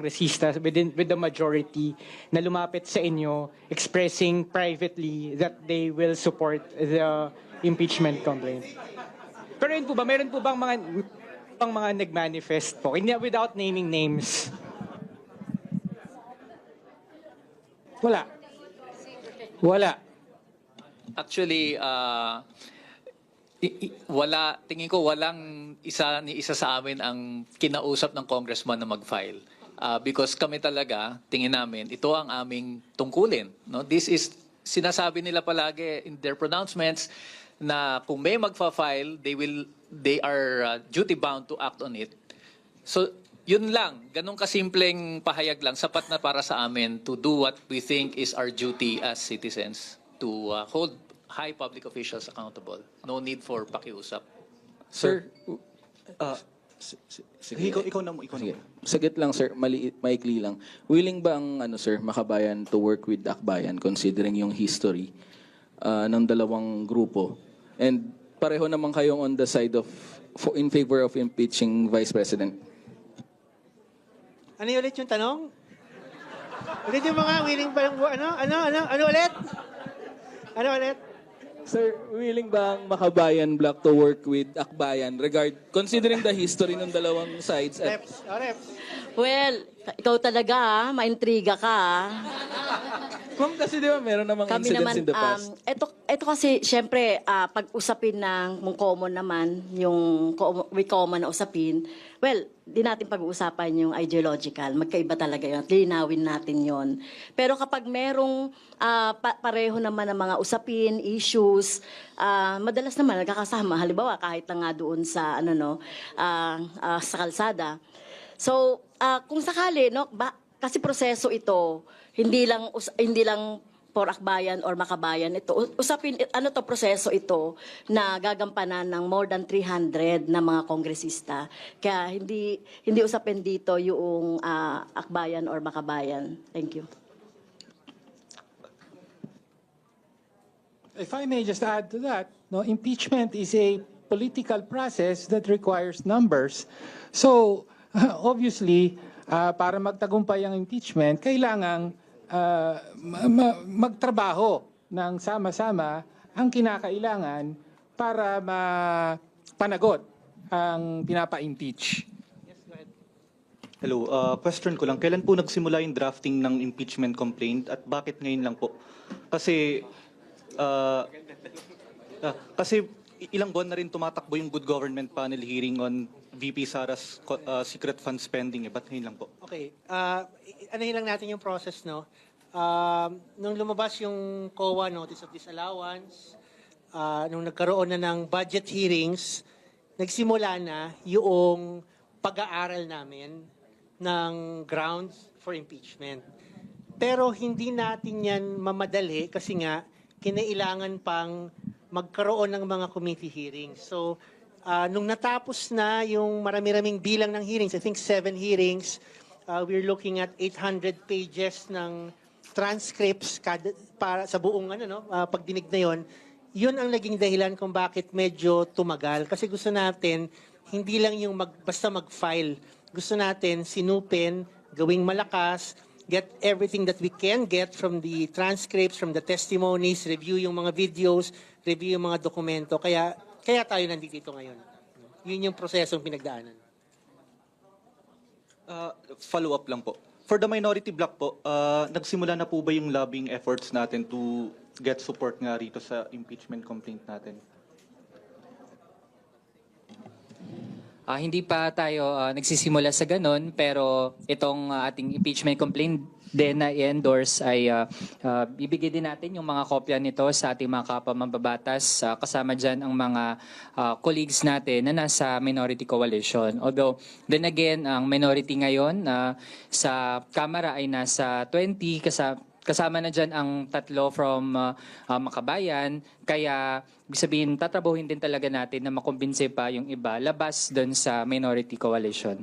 kongresista with the majority na lumapit sa inyo expressing privately that they will support the impeachment complaint. Pero yun po ba, meron po bang mga nag-manifest po, without naming names? Wala. Actually, tingin ko walang isa sa amin ang kinausap ng congressman na mag-file. Because kami talaga, tingin namin, ito ang aming tungkulin. No? This is, sinasabi nila palagi in their pronouncements na kung may magfa-file, they are duty-bound to act on it. So, yun lang. Ganun kasimpleng pahayag lang. Sapat na para sa amin to do what we think is our duty as citizens. To hold high public officials accountable. No need for pakiusap. Sir, Sige. Ikaw na mo. sagit lang sir, maikli lang. Willing ba ang sir, Makabayan to work with Akbayan considering yung history ng dalawang grupo? And pareho naman kayong on the side of in favor of impeaching Vice President. Ano ulit yung tanong? Ulit yung mga willing ba yung ano ulit? Ano ulit? Sir, willing ba ang Makabayan Bloc to work with Akbayan considering the history ng dalawang sides? Reps. Well, ikaw talaga, maintriga ka. Ma'am, kasi di ba meron namang Kami incidents naman, in the past? ito kasi, syempre, pag usapin ng common naman, yung with common na usapin, well, di natin pag-uusapan yung ideological. Magkaiba talaga yun. At linawin natin yon. Pero kapag merong pareho naman ng mga usapin, issues, madalas naman nagkakasama. Halimbawa, kahit na nga doon sa, sa kalsada. So, kung sakali, kasi proseso ito, hindi lang for Akbayan or Makabayan ito. Proseso ito na gagampanan ng more than 300 na mga kongresista. Kaya hindi usapin dito yung Akbayan or Makabayan. Thank you. If I may just add to that, impeachment is a political process that requires numbers. So, obviously, para magtagumpay ang impeachment, kailangang magtrabaho ng sama-sama ang kinakailangan para mapanagot ang pinapa-impeach. Hello, question ko lang. Kailan po nagsimula yung drafting ng impeachment complaint at bakit ngayon lang po? Kasi ilang buwan na rin tumatakbo yung Good Government Panel hearing on VP Sara's secret fund spending. Ba't ngayon lang po? Okay. Anahin lang natin yung process, no? Nung lumabas yung COA Notice of Disallowance, nung nagkaroon na ng budget hearings, nagsimula na yung pag-aaral namin ng grounds for impeachment. Pero hindi natin yan mamadali kasi nga kinailangan pang magkaroon ng mga committee hearings. So, nung natapos na yung marami-raming bilang ng hearings, I think 7 hearings, we're looking at 800 pages ng transcripts para sa buong pagdinig na yon. Yun ang naging dahilan kung bakit medyo tumagal. Kasi gusto natin, hindi lang yung basta mag-file. Gusto natin sinupin, gawing malakas, get everything that we can get from the transcripts, from the testimonies, review yung mga videos, review yung mga dokumento. Kaya tayo nandito ngayon. Yun yung prosesong pinagdaanan. Follow-up lang po. For the minority bloc po, nagsimula na po ba yung lobbying efforts natin to get support nga rito sa impeachment complaint natin? Hindi pa tayo nagsisimula sa ganun, pero itong ating impeachment complaint din na i-endorse ay bibigyan din natin yung mga kopya nito sa ating mga kapwa mambabatas, kasama dyan ang mga colleagues natin na nasa minority coalition. Although, then again, ang minority ngayon sa Kamara ay nasa 20, kasama na dyan ang 3 from Makabayan, kaya ibig sabihin, tatrabuhin din talaga natin na makumbinse pa yung iba labas dun sa minority coalition.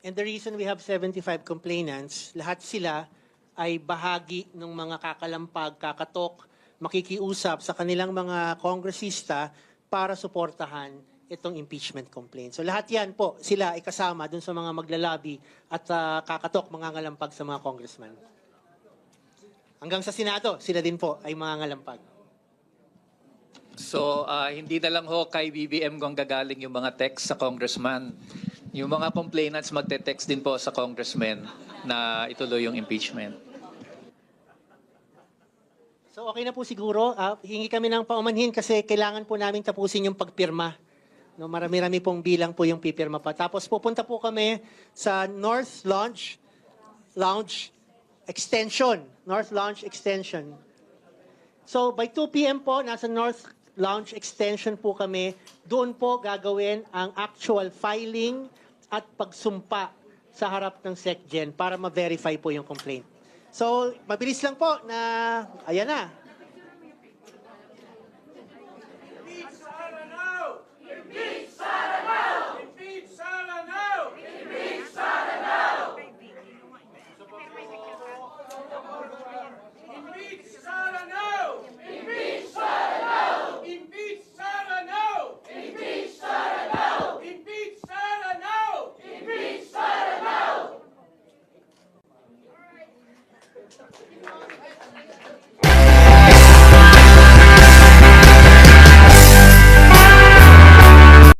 And the reason we have 75 complainants, lahat sila ay bahagi ng mga kakalampag, kakatok, makikiusap sa kanilang mga kongresista para suportahan itong impeachment complaint. So lahat yan po, sila ay kasama dun sa mga maglalabi at kakatok, mga ngalampag sa mga congressman. Hanggang sa Senado, sila din po ay mga ngalampag. So, hindi na lang ho kay BBM kung gagaling yung mga text sa congressman. Yung mga complainants magte-text din po sa congressman na ituloy yung impeachment. So okay na po siguro. Hingi kami ng paumanhin kasi kailangan po namin tapusin yung pagpirma. No, marami-rami pong bilang po yung pipirma pa. Tapos pupunta po kami sa North Lounge Extension. North Lounge Extension. So by 2 p.m. po, nasa North Lounge Extension po kami. Doon po gagawin ang actual filing at pagsumpa sa harap ng SecGen para ma-verify po yung complaint. So, mabilis lang po na, ayan na,